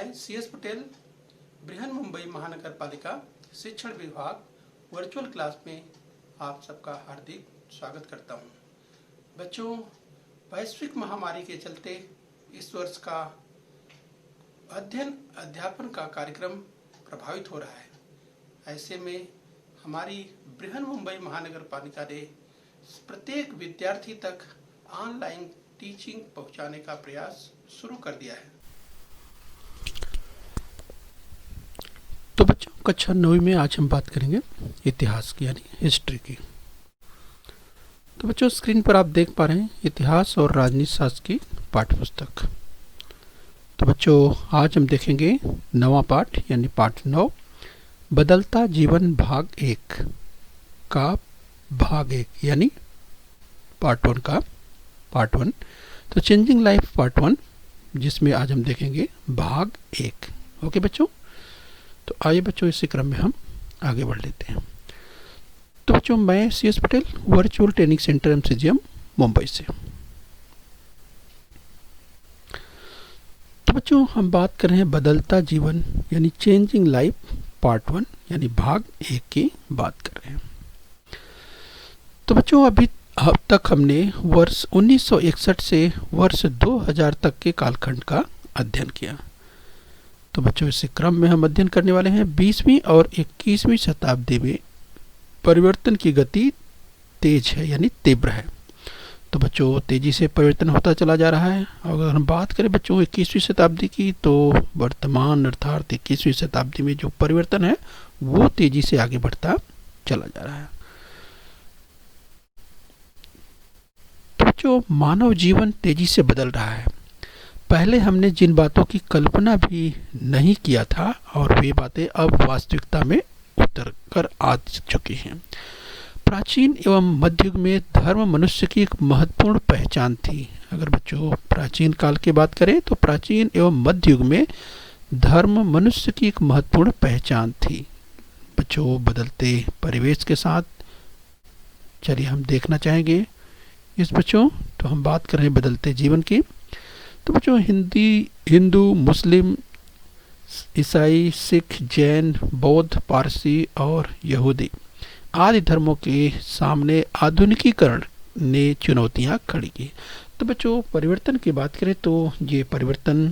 मैं CS पटेल बृहन मुंबई महानगर पालिका शिक्षण विभाग वर्चुअल क्लास में आप सबका हार्दिक स्वागत करता हूं। बच्चों, वैश्विक महामारी के चलते इस वर्ष का अध्ययन अध्यापन का कार्यक्रम प्रभावित हो रहा है। ऐसे में हमारी बृहन मुंबई महानगर पालिका ने प्रत्येक विद्यार्थी तक ऑनलाइन टीचिंग पहुंचाने का प्रयास शुरू कर दिया है। तो बच्चों, कक्षा 9वीं में आज हम बात करेंगे इतिहास की, यानी हिस्ट्री की। तो बच्चों, स्क्रीन पर आप देख पा रहे हैं इतिहास और राजनीति शास्त्र की पाठ्यपुस्तक। तो बच्चों, आज हम देखेंगे नवा पाठ यानी पाठ 9, बदलता जीवन भाग 1 का भाग 1 यानी पार्ट 1 का पार्ट 1। तो चेंजिंग लाइफ पार्ट 1, जिसमें आज हम देखेंगे भाग 1। ओके बच्चों, तो आइए बच्चों इसी क्रम में हम आगे बढ़ लेते हैं। तो बच्चों, मैं CS Patel virtual training centre MCGM Mumbai से। तो बच्चों, हम बात कर रहे हैं बदलता जीवन यानी चेंजिंग लाइफ पार्ट 1 यानी भाग 1 की बात कर रहे हैं। तो बच्चों, अब तक हमने वर्ष 1961 से वर्ष 2000 तक के कालखंड का अध्ययन किया। तो बच्चों, इस क्रम में हम अध्ययन करने वाले हैं 20वीं और 21वीं शताब्दी में परिवर्तन की गति तेज है यानी तीव्र है। तो बच्चों, तेजी से परिवर्तन होता चला जा रहा है। अगर हम बात करें बच्चों 21वीं शताब्दी की, तो वर्तमान अर्थात 21वीं शताब्दी में जो परिवर्तन है वो तेजी से आगे बढ़ता चला जा रहा है। तो बच्चों, मानव जीवन तेजी से बदल रहा है। पहले हमने जिन बातों की कल्पना भी नहीं किया था और वे बातें अब वास्तविकता में उतर कर आ चुकी हैं। प्राचीन एवं मध्य युग में धर्म मनुष्य की एक महत्वपूर्ण पहचान थी। अगर बच्चों प्राचीन काल की बात करें तो प्राचीन एवं मध्य युग में धर्म मनुष्य की एक महत्वपूर्ण पहचान थी। बच्चों, बदलते परिवेश के साथ चलिए हम देखना चाहेंगे इस बच्चों। तो हम बात कर रहे हैं बदलते जीवन की। तो बच्चों, हिंदू, मुस्लिम, ईसाई, सिख, जैन, बौद्ध, पारसी और यहूदी आदि धर्मों के सामने आधुनिकीकरण ने चुनौतियां खड़ी की। तो बच्चों, परिवर्तन की बात करें तो ये परिवर्तन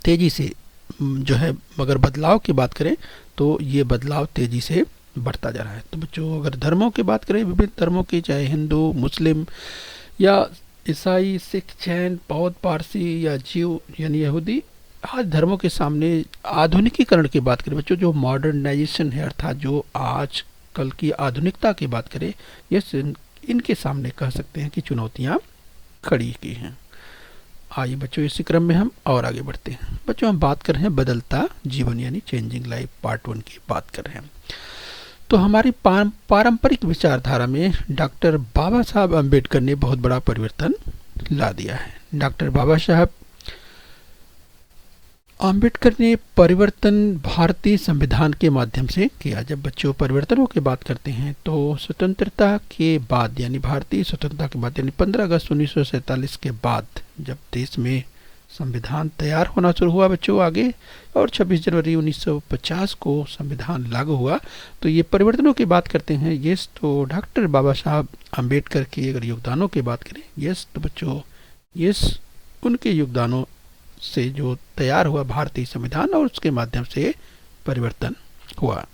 तेजी से जो है, मगर बदलाव की बात करें तो ये बदलाव तेजी से बढ़ता जा रहा है। तो बच्चों, अगर धर्मों की बात करें, विभिन्न धर्मों की, चाहे हिंदू, मुस्लिम या ईसाई, सिख, जैन, बौद्ध, पारसी या जीव यानी यहूदी आदि धर्मों के सामने आधुनिकीकरण की बात करें बच्चों, जो मॉडर्नाइजेशन है अर्थात जो आज कल की आधुनिकता की बात करें, ये इनके सामने कह सकते हैं कि चुनौतियां खड़ी की हैं। आइए बच्चों इसी क्रम में हम और आगे बढ़ते हैं। बच्चों, हम बात कर रहे हैं बदलता जीवन यानी चेंजिंग लाइफ पार्ट 1 की बात कर रहे हैं। तो हमारी पारंपरिक विचारधारा में डॉक्टर बाबा साहब अम्बेडकर ने बहुत बड़ा परिवर्तन ला दिया है। डॉक्टर बाबा साहब अम्बेडकर ने परिवर्तन भारतीय संविधान के माध्यम से किया। जब बच्चों परिवर्तनों की बात करते हैं तो स्वतंत्रता के बाद यानी भारतीय स्वतंत्रता के बाद यानी 15 अगस्त 1947 के बाद जब देश में संविधान तैयार होना शुरू हुआ बच्चों आगे, और 26 जनवरी 1950 को संविधान लागू हुआ, तो ये परिवर्तनों की बात करते हैं। यस, तो डॉक्टर बाबा साहब अम्बेडकर के अगर योगदानों की बात करें, यस तो बच्चों यस उनके योगदानों से जो तैयार हुआ भारतीय संविधान और उसके माध्यम से परिवर्तन हुआ।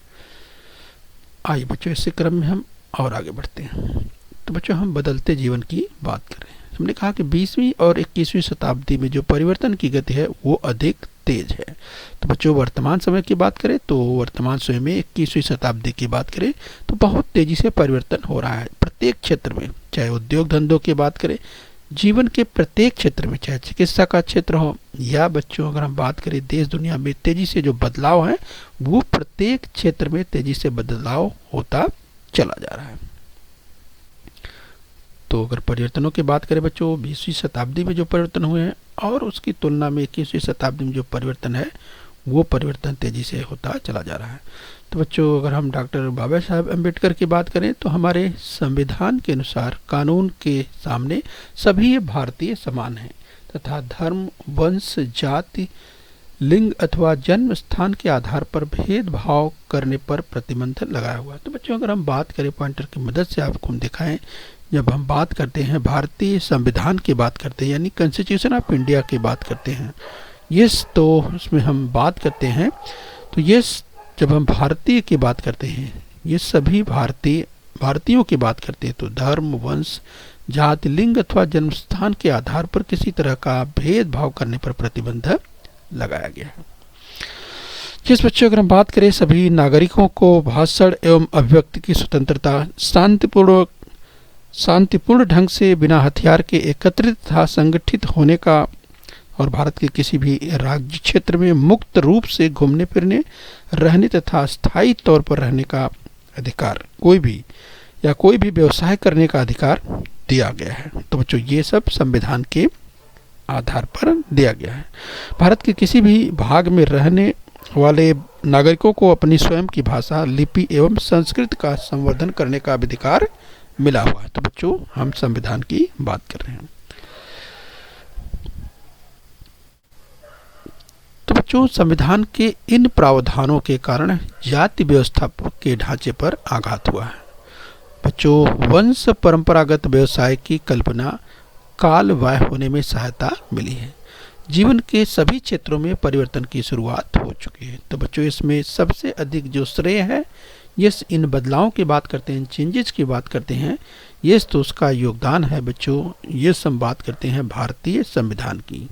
आइए बच्चों इसी क्रम में हम और आगे बढ़ते हैं। तो बच्चों, हम बदलते जीवन की बात कर रहे हैं। हमने कहा कि 20वीं और 21वीं शताब्दी में जो परिवर्तन की गति है वो अधिक तेज है। तो बच्चों, वर्तमान समय की बात करें तो वर्तमान समय में 21वीं शताब्दी की बात करें तो बहुत तेजी से परिवर्तन हो रहा है प्रत्येक क्षेत्र में, चाहे उद्योग धंधों की बात करें, जीवन के प्रत्येक क्षेत्र में, चाहे चिकित्सा का क्षेत्र हो या बच्चों अगर हम बात करें देश दुनिया में तेजी से जो बदलाव है वो प्रत्येक क्षेत्र में तेजी से बदलाव होता चला जा रहा है। तो अगर परिवर्तनों की बात करें बच्चों 20वीं शताब्दी में जो परिवर्तन हुए हैं और उसकी तुलना में 21वीं शताब्दी में जो परिवर्तन है वो परिवर्तन तेजी से होता चला जा रहा है। तो बच्चों, अगर हम डॉक्टर बाबा साहब अम्बेडकर की बात करें तो हमारे संविधान के अनुसार कानून के सामने सभी भारतीय समान हैं तथा धर्म, वंश, जाति लिंग अथवा जन्म स्थान के आधार पर भेदभाव करने पर प्रतिबंध लगाया हुआ है। तो बच्चों अगर हम बात करें पॉइंटर की मदद से आपको हम दिखाएं, जब हम बात करते हैं भारतीय संविधान की बात करते हैं यानी कॉन्स्टिट्यूशन ऑफ इंडिया की बात करते हैं, यस तो उसमें हम बात करते हैं, तो यस जब हम भारतीय की बात करते हैं, ये सभी भारतीयों की बात करते हैं, तो धर्म, वंश, जाति, लिंग अथवा जन्म स्थान के आधार पर किसी तरह का भेदभाव करने पर प्रतिबंध लगाया गया है। जिस बच्चों अगर हम बात करें, सभी नागरिकों को भाषण एवं अभिव्यक्ति की स्वतंत्रता, शांतिपूर्ण ढंग से बिना हथियार के एकत्रित तथा संगठित होने का और भारत के किसी भी राज्य क्षेत्र में मुक्त रूप से घूमने फिरने, रहने तथा स्थायी तौर पर रहने का अधिकार, कोई भी व्यवसाय करने का अधिकार दिया गया है। तो बच्चों ये सब संविधान के आधार पर दिया गया है। भारत के किसी भी भाग में रहने वाले नागरिकों को अपनी स्वयं की भाषा, लिपि एवं संस्कृति का संवर्धन करने का अधिकार मिला हुआ है। तो बच्चों हम संविधान की बात कर रहे हैं। तो बच्चों संविधान के इन प्रावधानों के कारण जाति व्यवस्था के ढांचे पर आघात हुआ है। बच्चों वंश परंपरागत व्यवसाय की कल्पना कालबाह्य होने में सहायता मिली है। जीवन के सभी क्षेत्रों में परिवर्तन की शुरुआत हो चुकी है। तो बच्चों इसमें सबसे अधिक जो श्रेय है, यस इन बदलावों की बात करते हैं, चेंजेस की बात करते हैं, यस तो उसका योगदान है बच्चों, यस हम बात करते हैं भारतीय संविधान की।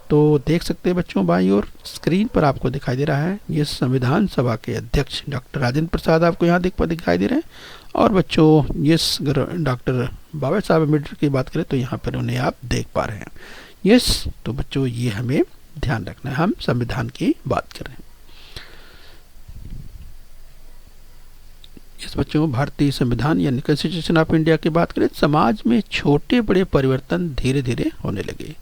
तो देख सकते हैं बच्चों बाईं ओर स्क्रीन पर आपको दिखाई दे रहा है, ये संविधान सभा के अध्यक्ष डॉक्टर राजेंद्र प्रसाद आपको यहाँ दिखाई दे रहे हैं। और बच्चों यस अगर डॉक्टर बाबा साहब अम्बेडकर की बात करें तो यहाँ पर उन्हें आप देख पा रहे हैं। यस तो बच्चों ये हमें ध्यान रखना है, हम संविधान की बात कर रहे हैं। यस बच्चों भारतीय संविधान यानी कॉन्स्टिट्यूशन ऑफ इंडिया की बात करें, समाज में छोटे बड़े परिवर्तन धीरे धीरे होने लगे।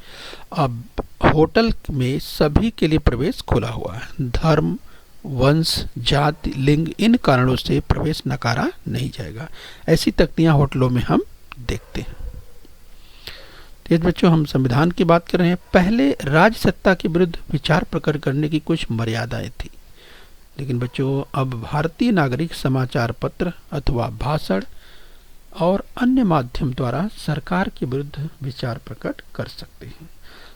अब होटल में सभी के लिए प्रवेश खुला हुआ है। धर्म, वंश, जाति, लिंग इन कारणों से प्रवेश नकारा नहीं जाएगा। ऐसी तख्तियां होटलों में हम देखते हैं। तो बच्चों हम संविधान की बात कर रहे हैं। पहले राज्य सत्ता के विरुद्ध विचार प्रकट करने की कुछ मर्यादाएं थी, लेकिन बच्चों अब भारतीय नागरिक समाचार पत्र अथवा भाषण और अन्य माध्यम द्वारा सरकार के विरुद्ध विचार प्रकट कर सकते हैं।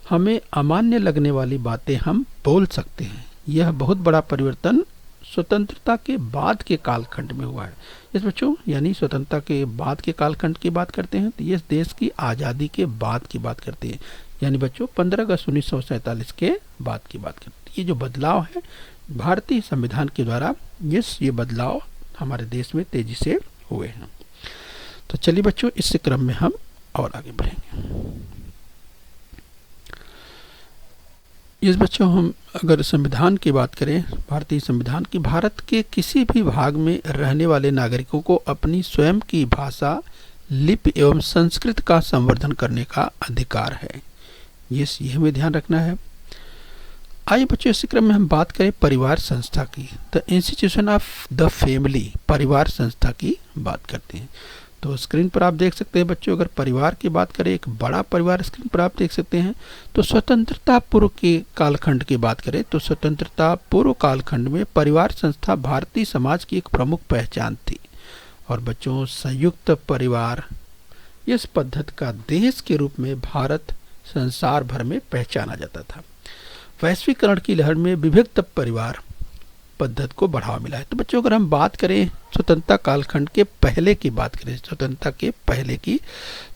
हमें अमान्य लगने वाली बातें हम बोल सकते हैं। यह बहुत बड़ा परिवर्तन स्वतंत्रता के बाद के कालखंड में हुआ है। इस बच्चों यानी स्वतंत्रता के बाद के कालखंड की बात करते हैं, तो ये देश की आज़ादी के बाद की बात करते हैं, यानी बच्चों 15 अगस्त 1947 के बाद की बात करते हैं। ये जो बदलाव है भारतीय संविधान के द्वारा, ये बदलाव हमारे देश में तेजी से हुए हैं। तो चलिए बच्चों इस क्रम में हम और आगे बढ़ेंगे। इस बच्चों हम अगर संविधान की बात करें, भारतीय संविधान की, भारत के किसी भी भाग में रहने वाले नागरिकों को अपनी स्वयं की भाषा, लिपि एवं संस्कृति का संवर्धन करने का अधिकार है। ये हमें ध्यान रखना है। आइए बच्चों इसी क्रम में हम बात करें परिवार संस्था की। The institution of the family, परिवार संस्था की बात करते हैं। तो स्क्रीन पर आप देख सकते हैं बच्चों, अगर परिवार की बात करें, एक बड़ा परिवार स्क्रीन पर आप देख सकते हैं। तो स्वतंत्रता पूर्व के कालखंड की बात करें तो स्वतंत्रता पूर्व कालखंड में परिवार संस्था भारतीय समाज की एक प्रमुख पहचान थी। और बच्चों संयुक्त परिवार इस पद्धति का देश के रूप में भारत संसार भर में पहचाना जाता था। वैश्वीकरण की लहर में विभक्त परिवार पद्धति को बढ़ावा मिला है। तो बच्चों अगर हम बात करें स्वतंत्रता कालखंड के पहले की बात करें, स्वतंत्रता के पहले की,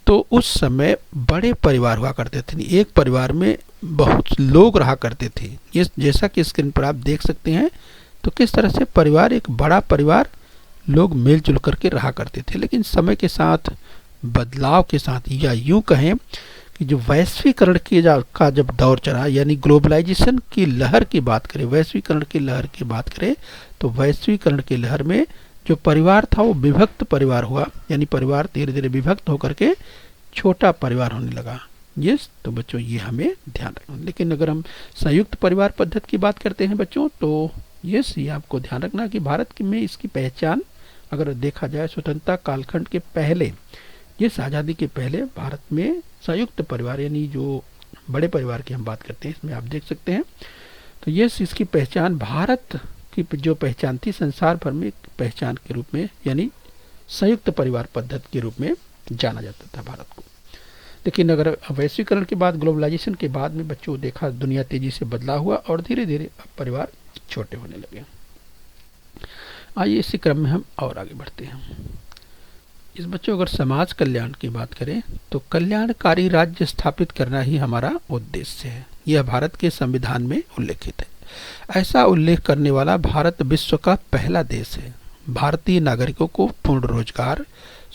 तो उस समय बड़े परिवार हुआ करते थे। एक परिवार में बहुत लोग रहा करते थे। ये जैसा कि स्क्रीन पर आप देख सकते हैं, तो किस तरह से परिवार, एक बड़ा परिवार, लोग मिलजुल करके रहा करते थे। लेकिन समय के साथ, बदलाव के साथ, या यूँ कहें कि जो वैश्वीकरण का जब दौर चला, यानी ग्लोबलाइजेशन की लहर की बात करें, वैश्वीकरण की लहर की बात करें, तो वैश्वीकरण की लहर में जो परिवार था वो विभक्त परिवार हुआ, यानी परिवार धीरे धीरे विभक्त होकर के छोटा परिवार होने लगा। यस तो बच्चों ये हमें ध्यान रखना। लेकिन अगर हम संयुक्त परिवार पद्धति की बात करते हैं बच्चों, तो यस ये आपको ध्यान रखना कि भारत में इसकी पहचान अगर देखा जाए स्वतंत्रता कालखंड के पहले, इस आज़ादी के पहले भारत में संयुक्त परिवार यानी जो बड़े परिवार की हम बात करते हैं, इसमें आप देख सकते हैं तो ये इसकी पहचान, भारत की जो पहचान थी संसार भर में पहचान के रूप में, यानी संयुक्त परिवार पद्धति के रूप में जाना जाता था भारत को। लेकिन अगर वैश्वीकरण के बाद, ग्लोबलाइजेशन के बाद में बच्चों देखा दुनिया तेजी से बदलाव हुआ और धीरे धीरे परिवार छोटे होने लगे। आइए इसी क्रम में हम और आगे बढ़ते हैं। इस बच्चों अगर समाज कल्याण की बात करें तो कल्याणकारी राज्य स्थापित करना ही हमारा उद्देश्य है। यह भारत के संविधान में उल्लेखित है। ऐसा उल्लेख करने वाला भारत विश्व का पहला देश है। भारतीय नागरिकों को पूर्ण रोजगार,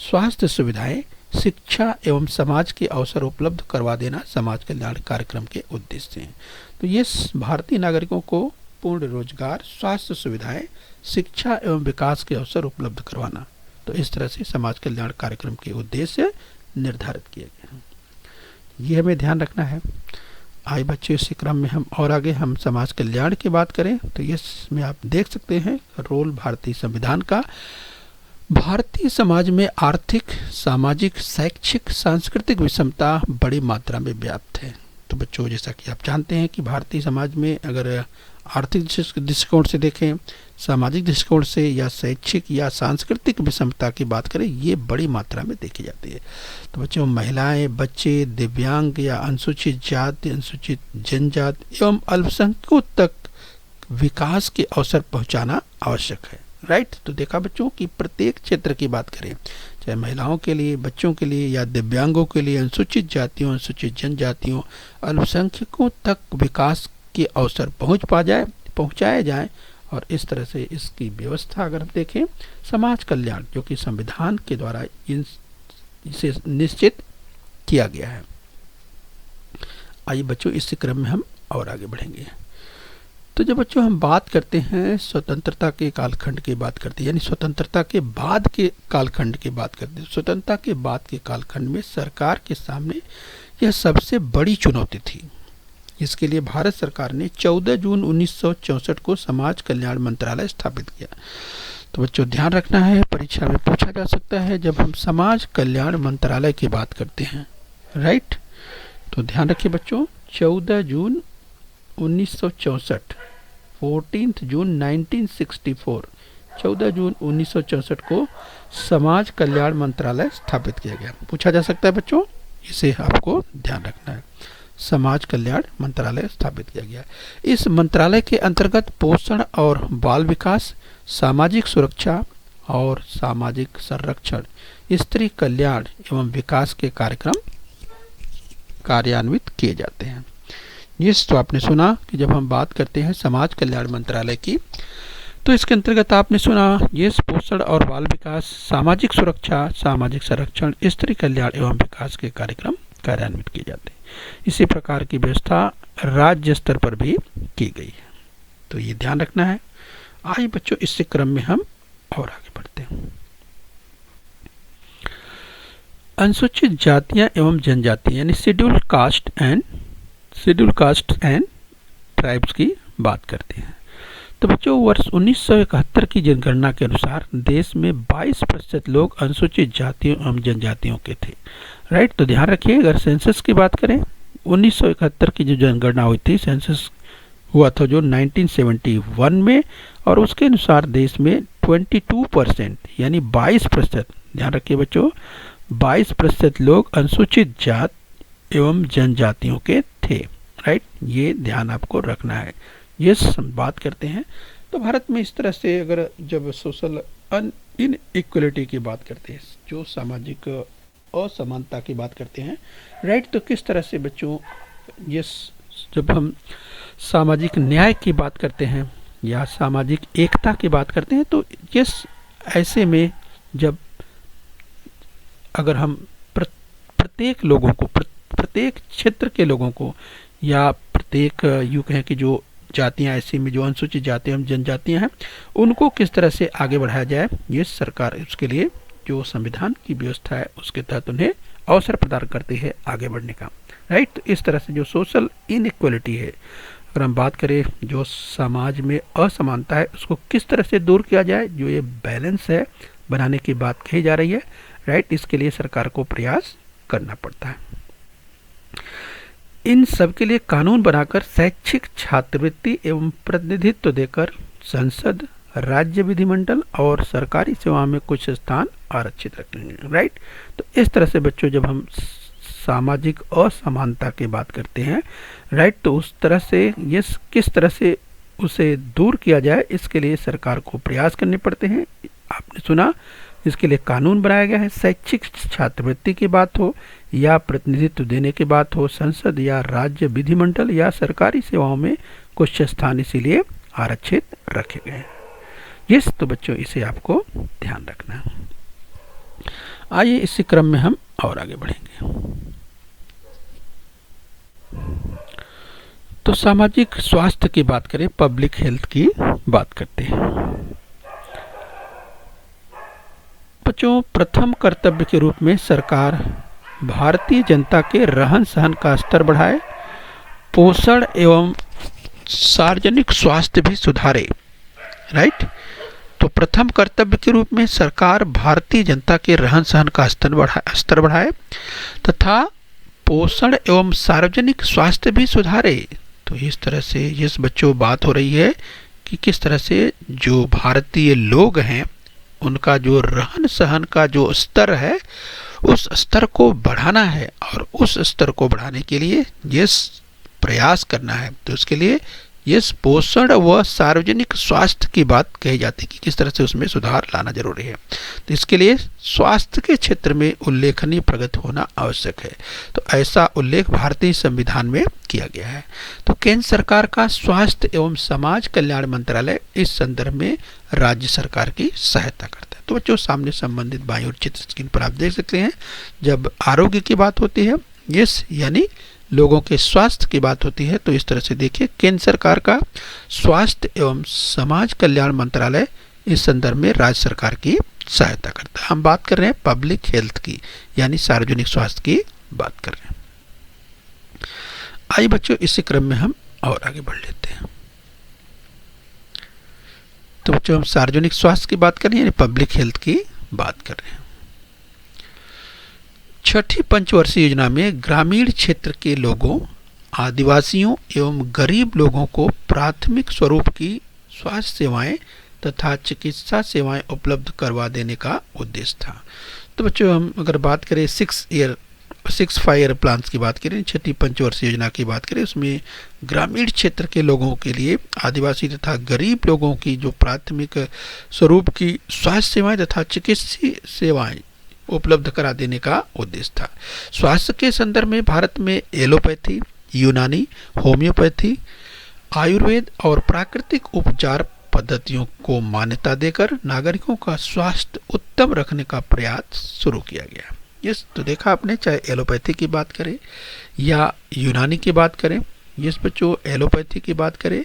स्वास्थ्य सुविधाएं, शिक्षा एवं समाज के अवसर उपलब्ध करवा देना समाज कल्याण कार्यक्रम के उद्देश्य हैं। तो ये भारतीय नागरिकों को पूर्ण रोजगार, स्वास्थ्य सुविधाएं, शिक्षा एवं विकास के अवसर उपलब्ध करवाना, तो इस तरह से समाज कल्याण कार्यक्रम के उद्देश्य निर्धारित किए गए हैं। ये हमें ध्यान रखना है। आइए बच्चों इसी क्रम में हम और आगे हम समाज कल्याण की बात करें तो इसमें आप देख सकते हैं रोल भारतीय संविधान का। भारतीय समाज में आर्थिक, सामाजिक, शैक्षिक, सांस्कृतिक विषमता बड़ी मात्रा में व्याप्त है। तो बच्चों जैसा कि आप जानते हैं कि भारतीय समाज में अगर आर्थिक दृष्टिकोण से देखें, सामाजिक दृष्टिकोण से या शैक्षिक या सांस्कृतिक विषमता की बात करें, ये बड़ी मात्रा में देखी जाती है। तो बच्चों महिलाएं, बच्चे, दिव्यांग या अनुसूचित जाति, अनुसूचित जनजाति एवं अल्पसंख्यकों तक विकास के अवसर पहुंचाना आवश्यक है। राइट। तो देखा बच्चों कि प्रत्येक क्षेत्र की बात करें, चाहे महिलाओं के लिए, बच्चों के लिए या दिव्यांगों के लिए, अनुसूचित जातियों, अनुसूचित जनजातियों, अल्पसंख्यकों तक विकास के अवसर पहुंचाए जाए और इस तरह से इसकी व्यवस्था अगर हम देखें, समाज कल्याण जो कि संविधान के द्वारा इसे निश्चित किया गया है। आइए बच्चों इसी क्रम में हम और आगे बढ़ेंगे। तो जब बच्चों हम बात करते हैं स्वतंत्रता के कालखंड की बात करते हैं, यानी स्वतंत्रता के बाद के कालखंड की बात करते हैं, स्वतंत्रता के बाद के कालखंड में सरकार के सामने यह सबसे बड़ी चुनौती थी। इसके लिए भारत सरकार ने 14 जून 1964 को समाज कल्याण मंत्रालय स्थापित किया। तो बच्चों ध्यान रखना है, परीक्षा में पूछा जा सकता है जब हम समाज कल्याण मंत्रालय की बात करते हैं। राइट। तो ध्यान रखिए बच्चों, 14 जून 1964, 14 जून 1964, 14 जून 1964 को समाज कल्याण मंत्रालय स्थापित किया गया। पूछा जा सकता है बच्चों, इसे आपको ध्यान रखना है। समाज कल्याण मंत्रालय स्थापित किया गया। इस मंत्रालय के अंतर्गत पोषण और बाल विकास, सामाजिक सुरक्षा और सामाजिक संरक्षण, स्त्री कल्याण एवं विकास के कार्यक्रम कार्यान्वित किए जाते हैं। ये तो आपने सुना कि जब हम बात करते हैं समाज कल्याण मंत्रालय की, तो इसके अंतर्गत आपने सुना ये पोषण और बाल विकास, सामाजिक सुरक्षा, सामाजिक संरक्षण, स्त्री कल्याण एवं विकास के कार्यक्रम कार्यान्वित किए जाते हैं। इसी प्रकार की व्यवस्था राज्य स्तर पर भी की गई है। तो ये ध्यान रखना है। आइए बच्चों इस क्रम में हम और आगे बढ़ते हैं। अनुसूचित जातियां एवं जनजातियां यानी शेड्यूल कास्ट एंड ट्राइब्स की बात करते हैं। तो बच्चों वर्ष 1971 की जनगणना के अनुसार देश में 22% लोग अनुसूचित जातियों एवं जनजातियों के थे। राइट। तो ध्यान रखिए, अगर सेंसस की बात करें, 1971 की जो जनगणना हुई थी, सेंसस हुआ था जो 1971 में, और उसके अनुसार देश में 22% यानी 22%, ध्यान रखिए बच्चों, 22% लोग अनुसूचित जात एवं जनजातियों के थे। राइट। ये ध्यान आपको रखना है। ये बात करते हैं तो भारत में इस तरह से अगर जब सोशल इनइक्वलिटी की बात करते हैं, जो सामाजिक असमानता की बात करते हैं, राइट, तो किस तरह से बच्चों ये जब हम सामाजिक न्याय की बात करते हैं या सामाजिक एकता की बात करते हैं, तो इस ऐसे में जब अगर हम प्रत्येक लोगों को, प्रत्येक क्षेत्र के लोगों को या प्रत्येक यूँ कहें कि जो जातियां ऐसी में जो अनुसूचित जाति एवं जनजातियां हैं, उनको किस तरह से आगे बढ़ाया जाए, ये सरकार उसके लिए जो संविधान की व्यवस्था है उसके तहत उन्हें अवसर प्रदान करती है आगे बढ़ने का। राइट। इस तरह से जो सोशल इनइक्वलिटी है, अगर हम बात करें जो समाज में असमानता है, उसको किस तरह से दूर किया जाए, जो ये बैलेंस है बनाने की बात कही जा रही है। राइट। इसके लिए सरकार को प्रयास करना पड़ता है। इन सब के लिए कानून बनाकर शैक्षिक छात्रवृत्ति एवं प्रतिनिधित्व देकर संसद, राज्य विधिमंडल और सरकारी सेवाओं में कुछ स्थान आरक्षित रखेंगे। राइट। तो इस तरह से बच्चों जब हम सामाजिक असमानता की बात करते हैं, राइट, तो उस तरह से ये किस तरह से उसे दूर किया जाए, इसके लिए सरकार को प्रयास करने पड़ते हैं। आपने सुना, इसके लिए कानून बनाया गया है। शैक्षिक छात्रवृत्ति की बात हो या प्रतिनिधित्व देने की बात हो, संसद या राज्य विधिमंडल या सरकारी सेवाओं में कुछ स्थान इसीलिए आरक्षित रखे गए हैं। यस, तो बच्चों इसे आपको ध्यान रखना है। आइए इसी क्रम में हम और आगे बढ़ेंगे। तो सामाजिक स्वास्थ्य की बात करें, पब्लिक हेल्थ की बात करते हैं। बच्चों, प्रथम कर्तव्य के रूप में सरकार भारतीय जनता के रहन सहन का स्तर बढ़ाए, पोषण एवं सार्वजनिक स्वास्थ्य भी सुधारे। राइट। तो प्रथम कर्तव्य के रूप में सरकार भारतीय जनता के रहन सहन का स्तर बढ़ाए तथा पोषण एवं सार्वजनिक स्वास्थ्य भी सुधारे। तो इस तरह से ये बच्चों बात हो रही है कि किस तरह से जो भारतीय लोग हैं उनका जो रहन सहन का जो स्तर है उस स्तर को बढ़ाना है, और उस स्तर को बढ़ाने के लिए ये प्रयास करना है। तो उसके लिए ये पोषण व सार्वजनिक स्वास्थ्य की बात कही जाती है कि किस तरह से उसमें सुधार लाना जरूरी है। तो इसके लिए स्वास्थ्य के क्षेत्र में उल्लेखनीय प्रगति होना आवश्यक है। तो ऐसा उल्लेख भारतीय संविधान में किया गया है। तो केंद्र सरकार का स्वास्थ्य एवं समाज कल्याण मंत्रालय इस संदर्भ में राज्य सरकार की सहायता करता है। तो बच्चों, सामने संबंधित बाईं ओर चित्र स्क्रीन पर आप देख सकते हैं। जब आरोग्य की बात होती है, यस, यानी लोगों के स्वास्थ्य की बात होती है, तो इस तरह से देखिए केंद्र सरकार का स्वास्थ्य एवं समाज कल्याण मंत्रालय इस संदर्भ में राज्य सरकार की सहायता करता है। हम बात कर रहे हैं पब्लिक हेल्थ की, यानी सार्वजनिक स्वास्थ्य की बात कर रहे हैं। आइए बच्चों, इसी क्रम में हम और आगे बढ़ लेते हैं। तो बच्चों, हम सार्वजनिक स्वास्थ्य की बात कर रहे हैं, यानी पब्लिक हेल्थ की बात कर रहे हैं। छठी पंचवर्षीय योजना में ग्रामीण क्षेत्र के लोगों, आदिवासियों एवं गरीब लोगों को प्राथमिक स्वरूप की स्वास्थ्य सेवाएं तथा चिकित्सा सेवाएं उपलब्ध करवा देने का उद्देश्य था। तो बच्चों, हम अगर बात करें 6 प्लान की बात करें, छठी पंचवर्षीय योजना की बात करें, उसमें ग्रामीण क्षेत्र के लोगों के लिए, आदिवासी तथा गरीब लोगों की जो प्राथमिक स्वरूप की स्वास्थ्य सेवाएं तथा चिकित्सीय सेवाएं उपलब्ध करा देने का उद्देश्य था। स्वास्थ्य के संदर्भ में भारत में एलोपैथी, यूनानी, होम्योपैथी, आयुर्वेद और प्राकृतिक उपचार पद्धतियों को मान्यता देकर नागरिकों का स्वास्थ्य उत्तम रखने का प्रयास शुरू किया गया। यस, तो देखा आपने, चाहे एलोपैथी की बात करें या यूनानी की बात करें, यस बच्चों, एलोपैथी की बात करें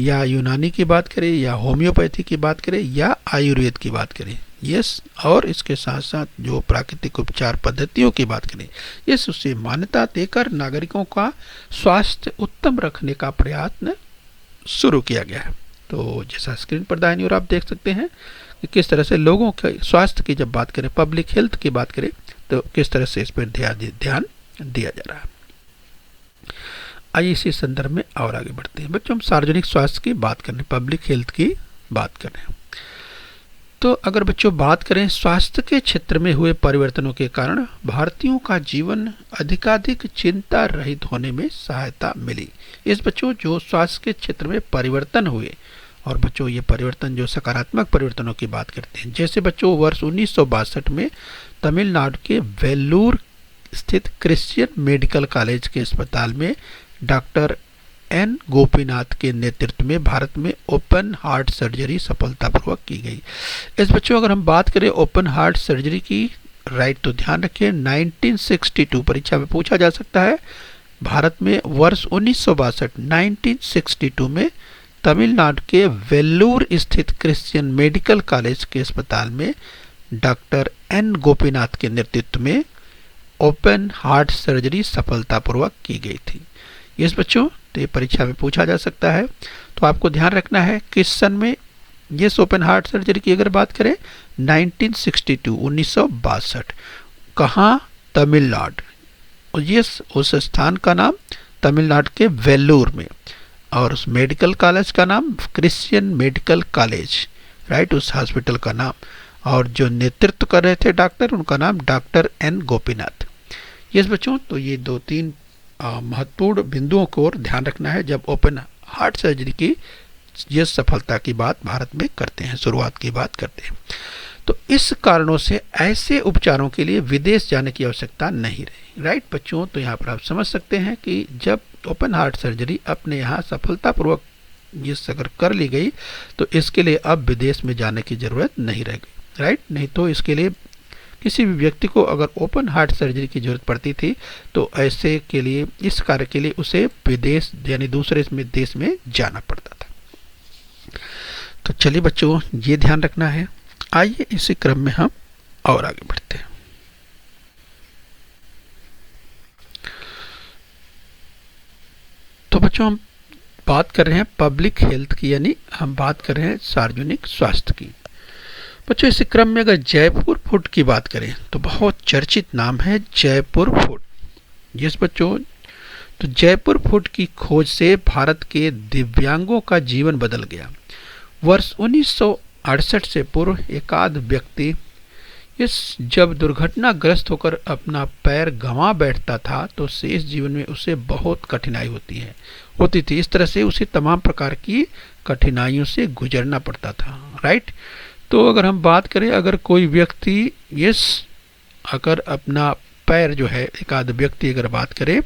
या यूनानी की बात करें या होम्योपैथी की बात करें या आयुर्वेद की बात करें, यस, और इसके साथ साथ जो प्राकृतिक उपचार पद्धतियों की बात करें, यस, उसे मान्यता देकर नागरिकों का स्वास्थ्य उत्तम रखने का प्रयत्न शुरू किया गया है। तो जैसा स्क्रीन पर दाहिनी ओर आप देख सकते हैं कि किस तरह से लोगों के स्वास्थ्य की जब बात करें, पब्लिक हेल्थ की बात करें, तो किस तरह से इस पर ध्यान दिया जा रहा है। आइए इसी संदर्भ में और आगे बढ़ते हैं। बच्चों, हम सार्वजनिक स्वास्थ्य की बात कर रहे हैं, पब्लिक हेल्थ की बात कर रहे हैं। तो अगर बच्चों बात करें स्वास्थ्य के क्षेत्र में हुए परिवर्तनों के कारण भारतीयों का जीवन अधिकाधिक चिंता रहित होने में सहायता मिली। इस बच्चों जो स्वास्थ्य के क्षेत्र में परिवर्तन हुए, और बच्चों ये परिवर्तन जो सकारात्मक परिवर्तनों की बात करते हैं, जैसे बच्चों वर्ष 1962 में तमिलनाडु के वेल्लूर स्थित क्रिश्चियन मेडिकल कॉलेज के अस्पताल में डॉक्टर एन गोपीनाथ के नेतृत्व में भारत में ओपन हार्ट सर्जरी सफलतापूर्वक की गई। इस बच्चों अगर हम बात करें ओपन हार्ट सर्जरी की, राइट, तो ध्यान रखिए 1962 परीक्षा में पूछा जा सकता है। भारत में वर्ष 1962 में तमिलनाडु के वेल्लूर स्थित क्रिश्चियन मेडिकल कॉलेज के अस्पताल में डॉक्टर एन गोपीनाथ के नेतृत्व में ओपन हार्ट सर्जरी सफलतापूर्वक की गई थी। इस बच्चों तो ये परीक्षा में पूछा जा सकता है। तो आपको ध्यान रखना है किस सन में ये ओपन हार्ट सर्जरी की अगर बात करें 1962 कहाँ, तमिलनाडु, और ये उस स्थान का नाम तमिलनाडु के वेल्लूर में, और उस मेडिकल कॉलेज का नाम क्रिश्चियन मेडिकल कॉलेज, राइट, उस हॉस्पिटल का नाम। और जो नेतृत्व कर रहे थे डॉक्टर, उनका नाम डॉक्टर एन गोपीनाथ। यस बच्चों, तो ये 2-3 महत्वपूर्ण बिंदुओं को और ध्यान रखना है जब ओपन हार्ट सर्जरी की ये सफलता की बात भारत में करते हैं, शुरुआत की बात करते हैं। तो इस कारणों से ऐसे उपचारों के लिए विदेश जाने की आवश्यकता नहीं रही, राइट बच्चों। तो यहाँ पर आप समझ सकते हैं कि जब ओपन हार्ट सर्जरी अपने यहाँ सफलतापूर्वक ये अगर कर ली गई तो इसके लिए अब विदेश में जाने की ज़रूरत नहीं रह गई, राइट। नहीं तो इसके लिए किसी भी व्यक्ति को अगर ओपन हार्ट सर्जरी की जरूरत पड़ती थी तो ऐसे के लिए, इस कार्य के लिए उसे विदेश यानी दूसरे देश में जाना पड़ता था। तो चलिए बच्चों, ये ध्यान रखना है। आइए इसी क्रम में हम और आगे बढ़ते हैं। तो बच्चों, हम बात कर रहे हैं पब्लिक हेल्थ की, यानी हम बात कर रहे हैं सार्वजनिक स्वास्थ्य की। बच्चों, इसी क्रम में अगर जयपुर फूड की बात करें तो बहुत चर्चित नाम है जयपुर फूड। यस बच्चों, तो जयपुर फूड की खोज से भारत के दिव्यांगों का जीवन बदल गया। वर्ष 1968 से पूर्व एकाध व्यक्ति जब दुर्घटनाग्रस्त होकर अपना पैर गंवा बैठता था तो शेष जीवन में उसे बहुत कठिनाई होती थी। इस तरह से उसे तमाम प्रकार की कठिनाइयों से गुजरना पड़ता था, राइट। तो अगर हम बात करें, अगर कोई व्यक्ति अगर अपना पैर जो है, एकाध व्यक्ति अगर बात करें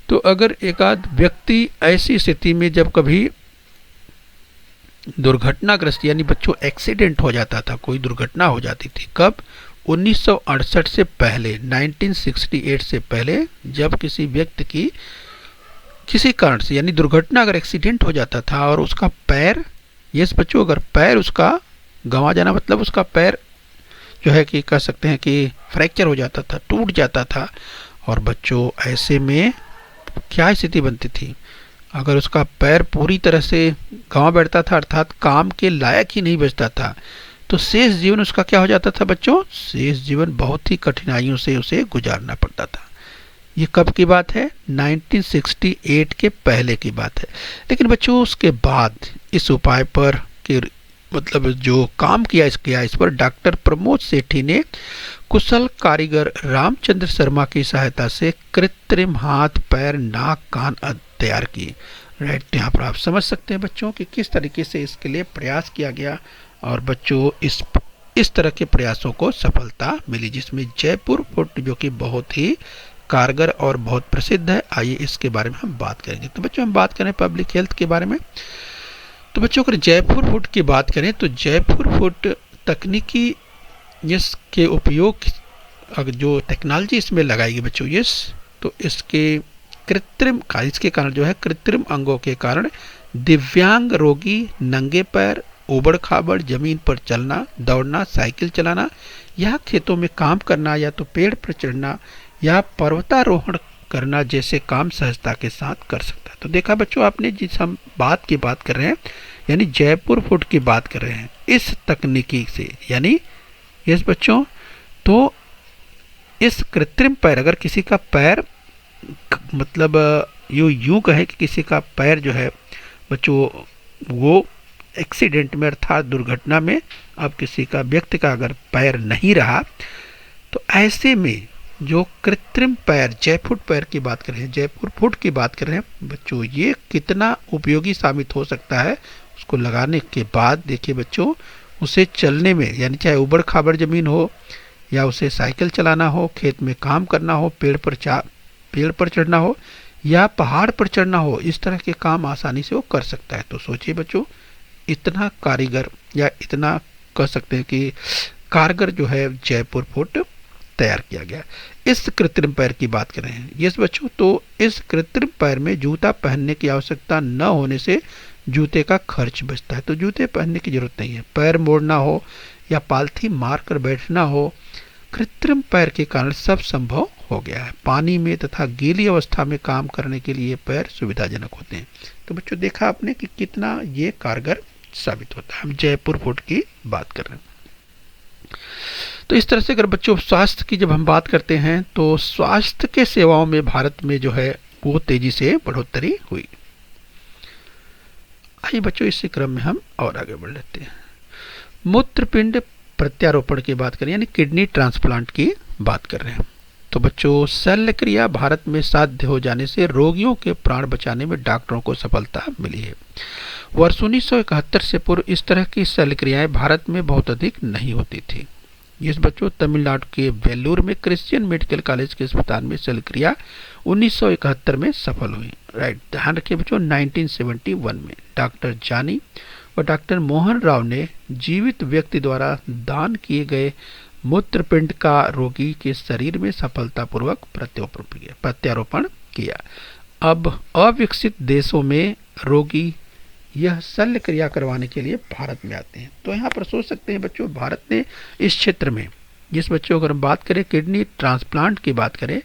तो अगर एकाध व्यक्ति ऐसी स्थिति में जब कभी दुर्घटनाग्रस्त यानी बच्चों एक्सीडेंट हो जाता था, कोई दुर्घटना हो जाती थी, कब? 1968 से पहले, 1968 से पहले जब किसी व्यक्ति की किसी कारण से यानी दुर्घटना अगर एक्सीडेंट हो जाता था और उसका पैर, यस बच्चों, अगर पैर उसका गंवा जाना मतलब उसका पैर जो है कि कह सकते हैं कि फ्रैक्चर हो जाता था, टूट जाता था। और बच्चों ऐसे में क्या स्थिति बनती थी? अगर उसका पैर पूरी तरह से गंवा बैठता था, अर्थात काम के लायक ही नहीं बचता था, तो शेष जीवन उसका क्या हो जाता था बच्चों? शेष जीवन बहुत ही कठिनाइयों से उसे गुजारना पड़ता था। ये कब की बात है? 1968 के पहले की बात है। लेकिन बच्चों उसके बाद इस उपाय पर मतलब जो काम किया इस पर डॉक्टर प्रमोद सेठी ने कुशल कारीगर रामचंद्र शर्मा की सहायता से कृत्रिम हाथ, पैर, नाक, कान तैयार किए, राइट। यहाँ पर आप समझ सकते हैं बच्चों कि किस तरीके से इसके लिए प्रयास किया गया और बच्चों इस तरह के प्रयासों को सफलता मिली, जिसमें जयपुर फूड जो कि बहुत ही कारगर और बहुत प्रसिद्ध है। आइए इसके बारे में हम बात करेंगे। तो बच्चों हम बात करें पब्लिक हेल्थ के बारे में। तो बच्चों अगर जयपुर फूड की बात करें तो जयपुर फूड तकनीकी के उपयोग, अगर जो टेक्नोलॉजी इसमें लगाई गई बच्चों, तो इसके कारण जो है कृत्रिम अंगों के कारण दिव्यांग रोगी नंगे पैर, ऊबड़ खाबड़ जमीन पर चलना, दौड़ना, साइकिल चलाना या खेतों में काम करना या तो पेड़ पर चढ़ना या पर्वतारोहण करना जैसे काम सहजता के साथ कर सकता है। तो देखा बच्चों आपने, जिस हम बात कर रहे हैं यानी जयपुर फूड की बात कर रहे हैं, इस तकनीकी से यानी यस बच्चों, तो इस कृत्रिम पैर, अगर किसी का पैर मतलब यूं कहें कि किसी का पैर जो है बच्चों वो एक्सीडेंट में अर्थात दुर्घटना में अब किसी का व्यक्ति का अगर पैर नहीं रहा, तो ऐसे में जो कृत्रिम पैर, जयपुर पैर की बात कर रहे हैं, जयपुर फूड की बात कर रहे हैं बच्चों, ये कितना उपयोगी साबित हो सकता है। उसको लगाने के बाद देखिए बच्चों, उसे चलने में यानी चाहे ऊबड़ खाबड़ जमीन हो या उसे साइकिल चलाना हो, खेत में काम करना हो, पेड़ पर चढ़ना हो या पहाड़ पर चढ़ना हो, इस तरह के काम आसानी से वो कर सकता है। तो सोचिए बच्चों, इतना कारीगर या इतना कह सकते हैं कि कारगर जो है जयपुर फूड तैयार किया गया। इस कृत्रिम पैर की बात कर रहे हैं यस बच्चों, तो इस कृत्रिम पैर में जूता पहनने की आवश्यकता न होने से जूते का खर्च बचता है। तो जूते पहनने की जरूरत नहीं है। पैर मोड़ना हो या पालथी मार कर बैठना हो, कृत्रिम पैर के कारण सब संभव हो गया है। पानी में तथा गीली अवस्था में काम करने के लिए पैर सुविधाजनक होते हैं। तो बच्चों देखा आपने कि कितना ये कारगर साबित होता है। हम जयपुर फूड की बात कर रहे हैं। तो इस तरह से अगर बच्चों स्वास्थ्य की जब हम बात करते हैं तो स्वास्थ्य के सेवाओं में भारत में जो है वो तेजी से बढ़ोतरी हुई। आइए बच्चों, इसी क्रम में हम और आगे बढ़ लेते हैं। मूत्रपिंड प्रत्यारोपण की बात करें यानी किडनी ट्रांसप्लांट की बात कर रहे हैं। तो बच्चों, शल्य क्रिया भारत में साध्य हो जाने से रोगियों के प्राण बचाने में डॉक्टरों को सफलता मिली है। वर्ष 1971 से पूर्व इस तरह की शल्य क्रियाएं भारत में बहुत अधिक नहीं होती थी। इस बच्चों, तमिलनाडु के वेल्लूर में क्रिश्चियन मेडिकल कॉलेज के अस्पताल में शल्य क्रिया 1971 में सफल हुई। राइट, ध्यान रखिए बच्चों, 1971 में डॉक्टर जानी और डॉक्टर मोहन राव ने जीवित व्यक्ति द्वारा दान किए गए मूत्रपिंड का रोगी के शरीर में सफलतापूर्वक प्रत्यारोपण किया। अब अविकसित देशों में रोगी यह शल्य क्रिया करवाने के लिए भारत में आते हैं। तो यहाँ पर सोच सकते हैं बच्चों, भारत ने इस क्षेत्र में, जिस बच्चों अगर हम बात करें किडनी ट्रांसप्लांट की बात करें,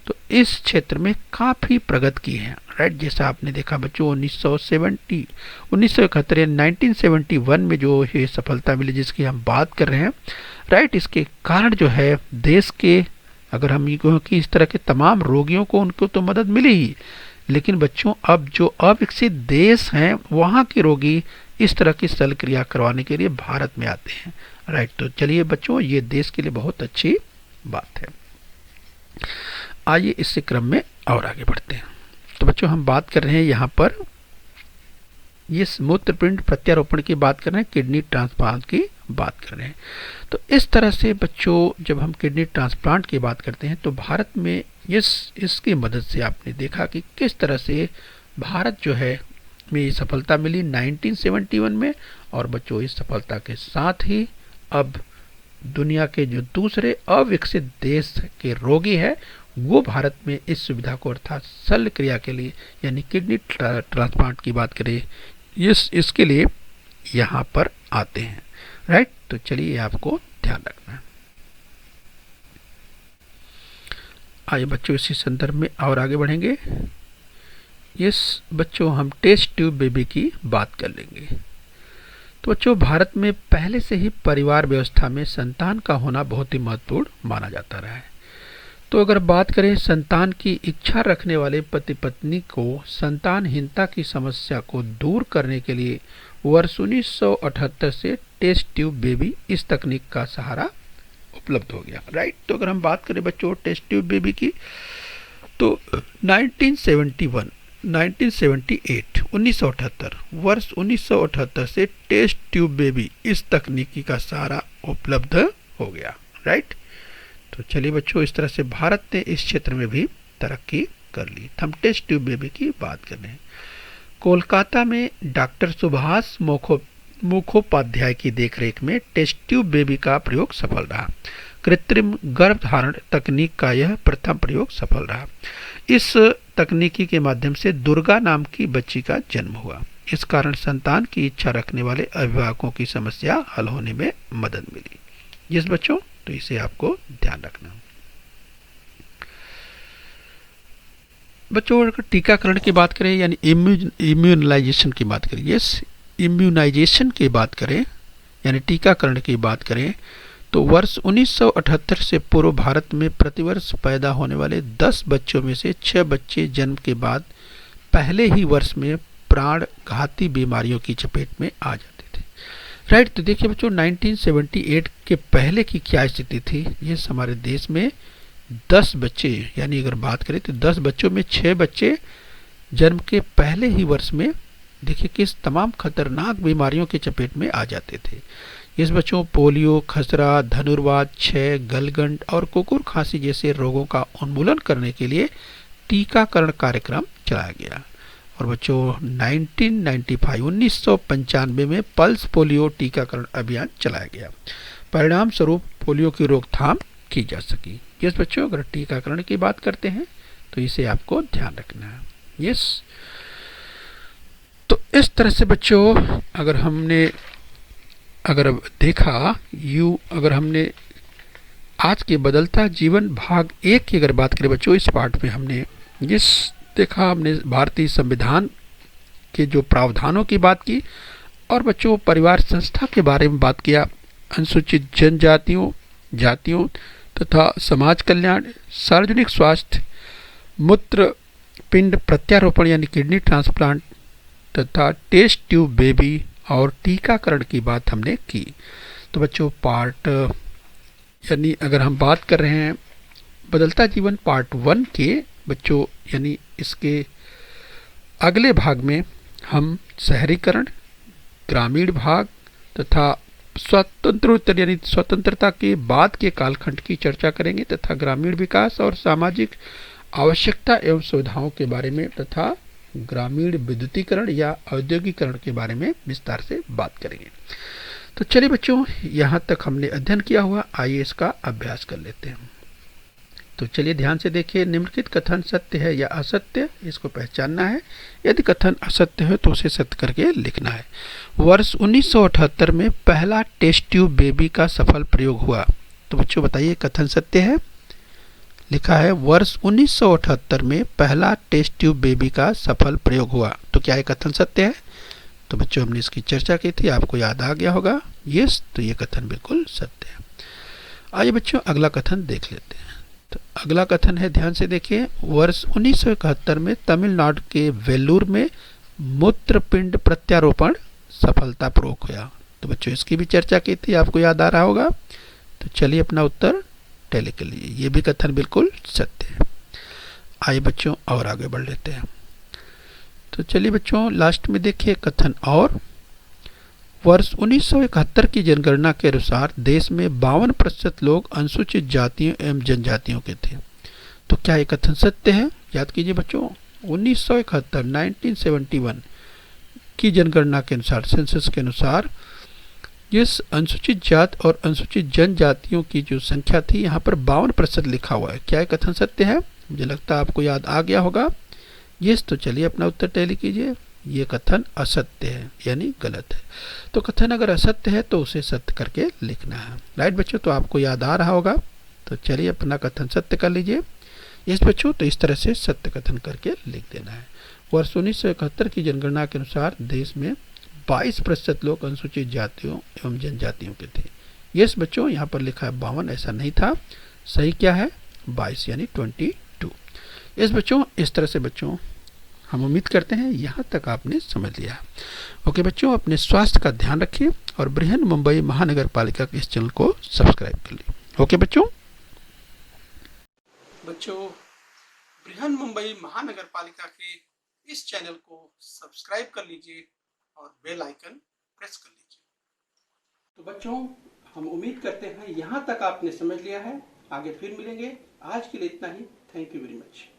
तो इस क्षेत्र में काफ़ी प्रगति की है। राइट, जैसा आपने देखा बच्चों, 1971 या 1971 में जो ये सफलता मिली जिसकी हम बात कर रहे हैं। राइट, इसके कारण जो है देश के, अगर हम ये कहें कि इस तरह के तमाम रोगियों को उनको तो मदद मिली ही, लेकिन बच्चों अब जो अविकसित देश हैं वहाँ के रोगी इस तरह की शल्य क्रिया करवाने के लिए भारत में आते हैं। राइट, तो चलिए बच्चों, ये देश के लिए बहुत अच्छी बात है। आइए इसी क्रम में और आगे बढ़ते हैं। तो बच्चों, हम बात कर रहे हैं यहाँ पर ये मूत्रपिंड प्रत्यारोपण की बात कर रहे हैं, किडनी ट्रांसप्लांट की बात कर रहे हैं। तो इस तरह से बच्चों, जब हम किडनी ट्रांसप्लांट की बात करते हैं तो भारत में इसकी मदद से आपने देखा कि किस तरह से भारत जो है में ये सफलता मिली 1971 में। और बच्चों, इस सफलता के साथ ही अब दुनिया के जो दूसरे अविकसित देश के रोगी हैं वो भारत में इस सुविधा को, अर्थात शल्य क्रिया के लिए यानी किडनी ट्रांसप्लांट की बात करें, इसके लिए यहाँ पर आते हैं। राइट, तो चलिए आपको ध्यान रखना है। आइए बच्चों, इसी संदर्भ में और आगे बढ़ेंगे। इस बच्चों, हम टेस्ट ट्यूब बेबी की बात कर लेंगे। तो बच्चों, भारत में पहले से ही परिवार व्यवस्था में संतान का होना बहुत ही महत्वपूर्ण माना जाता रहा है। तो अगर बात करें संतान की इच्छा रखने वाले पति पत्नी को संतानहीनता की समस्या को दूर करने के लिए वर्ष 1978 से टेस्ट ट्यूब बेबी इस तकनीक का सहारा उपलब्ध हो गया। राइट, तो अगर हम बात करें बच्चों टेस्ट ट्यूब बेबी की, तो 1978 वर्ष 1978 से टेस्ट ट्यूब बेबी इस तकनीकी का सहारा उपलब्ध हो गया। राइट, तो चलिए बच्चों, इस तरह से भारत ने इस क्षेत्र में भी तरक्की कर ली। हम टेस्ट ट्यूब बेबी की बात कर रहे हैं। कोलकाता में डॉक्टर सुभाष मुखोपाध्याय की देखरेख में टेस्ट ट्यूब बेबी का प्रयोग सफल रहा। कृत्रिम गर्भधारण तकनीक का यह प्रथम प्रयोग सफल रहा। इस तकनीकी के माध्यम से दुर्गा नाम की बच्ची का जन्म हुआ। इस कारण संतान की इच्छा रखने वाले अभिभावकों की समस्या हल होने में मदद मिली। जिस बच्चों, तो इसे आपको ध्यान रखना। बच्चों, अगर टीकाकरण की बात करें यानी इम्यूनलाइजेशन की बात करें, यस इम्यूनाइजेशन की बात करें यानी टीकाकरण की बात करें, तो वर्ष 1978 से पूर्व भारत में प्रतिवर्ष पैदा होने वाले 10 बच्चों में से 6 बच्चे जन्म के बाद पहले ही वर्ष में प्राण घाती बीमारियों की चपेट में आ जाते थे। राइट, तो देखिए बच्चों, 1978 के पहले की क्या स्थिति थी। ये हमारे देश में 10 बच्चे, यानी अगर बात करें तो 10 बच्चों में 6 बच्चे जन्म के पहले ही वर्ष में देखिए किस तमाम खतरनाक बीमारियों की चपेट में आ जाते थे। इस बच्चों पोलियो, खसरा, धनुर्वात, क्षय, गलगंड और कुकुर खांसी जैसे रोगों का उन्मूलन करने के लिए टीकाकरण कार्यक्रम चलाया गया। और बच्चों 1995 में पल्स पोलियो टीकाकरण अभियान चलाया गया। परिणाम स्वरूप पोलियो की रोकथाम की जा सकी। यस बच्चों, अगर टीकाकरण की बात करते हैं तो इसे आपको ध्यान रखना है। यस, तो इस तरह से बच्चों अगर देखा अगर हमने आज के बदलता जीवन भाग 1 की अगर बात करें बच्चों, इस पाठ में हमने हमने भारतीय संविधान के जो प्रावधानों की बात की और बच्चों परिवार संस्था के बारे में बात किया, अनुसूचित जनजातियों, जातियों तथा समाज कल्याण, सार्वजनिक स्वास्थ्य, मूत्र पिंड प्रत्यारोपण यानी किडनी ट्रांसप्लांट तथा टेस्ट ट्यूब बेबी और टीकाकरण की बात हमने की। तो बच्चों पार्ट यानी अगर हम बात कर रहे हैं बदलता जीवन पार्ट 1 के बच्चों यानी इसके अगले भाग में हम शहरीकरण, ग्रामीण भाग तथा स्वतंत्रोत्तर यानी स्वतंत्रता के बाद के कालखंड की चर्चा करेंगे तथा ग्रामीण विकास और सामाजिक आवश्यकता एवं सुविधाओं के बारे में तथा ग्रामीण विद्युतीकरण या औद्योगिकरण के बारे में विस्तार से बात करेंगे। तो चलिए बच्चों, यहाँ तक हमने अध्ययन किया हुआ, आइए इसका अभ्यास कर लेते हैं। तो चलिए ध्यान से देखिए, निम्नलिखित कथन सत्य है या असत्य, इसको पहचानना है। यदि कथन असत्य है तो उसे सत्य करके लिखना है। वर्ष 1978 में पहला टेस्ट ट्यूब बेबी का सफल प्रयोग हुआ। तो बच्चों बताइए कथन सत्य है। लिखा है वर्ष 1978 में पहला टेस्ट ट्यूब बेबी का सफल प्रयोग हुआ। तो क्या ये कथन सत्य है? तो बच्चों हमने इसकी चर्चा की थी, आपको याद आ गया होगा। यस, तो ये कथन बिल्कुल सत्य है। आइए बच्चों अगला कथन देख लेते हैं। तो अगला कथन है, ध्यान से देखिए, वर्ष 1971 में तमिलनाडु के वेल्लूर में मूत्रपिंड प्रत्यारोपण सफलतापूर्वक हुआ। तो बच्चों इसकी भी चर्चा की थी, आपको याद आ रहा होगा। तो चलिए अपना उत्तर टैली कर लीजिए, ये भी कथन बिल्कुल सत्य है। आइए बच्चों और आगे बढ़ लेते हैं। तो चलिए बच्चों लास्ट में देखिए कथन और, वर्ष 1971 की जनगणना के अनुसार देश में 52% लोग अनुसूचित जातियों एवं जनजातियों के थे। तो क्या ये कथन सत्य है? याद कीजिए बच्चों, 1971 की जनगणना के अनुसार, सेंसस के अनुसार, इस अनुसूचित जात और अनुसूचित जनजातियों की जो संख्या थी यहाँ पर 52% लिखा हुआ है। क्या ये कथन सत्य है? मुझे लगता है आपको याद आ गया होगा। यस, तो चलिए अपना उत्तर टैली कीजिए। ये कथन असत्य है यानी गलत है। तो कथन अगर असत्य है तो उसे सत्य करके लिखना है। राइट बच्चों, तो आपको याद आ रहा होगा। तो चलिए अपना कथन सत्य कर लीजिए। यस बच्चों, तो इस तरह से सत्य कथन करके लिख देना है। वर्ष 1971 की जनगणना के अनुसार देश में 22% लोग अनुसूचित जातियों एवं जनजातियों के थे। यस बच्चों, यहाँ पर लिखा है 52, ऐसा नहीं था। सही क्या है? 22 यानी 22। यस बच्चों, इस तरह से बच्चों हम उम्मीद करते हैं यहाँ तक आपने समझ लिया। ओके बच्चों, अपने स्वास्थ्य का ध्यान रखिए और बृहन मुंबई महानगर पालिका के इस चैनल को सब्सक्राइब कर लीजिए। ओके बच्चों। बृहन मुंबई महानगर पालिका के इस चैनल को सब्सक्राइब कर लीजिए और बेल आइकन प्रेस कर लीजिए। तो बच्चों हम उम्मीद करते हैं यहाँ तक आपने समझ लिया है। आगे फिर मिलेंगे। आज के लिए इतना ही। Thank you very much.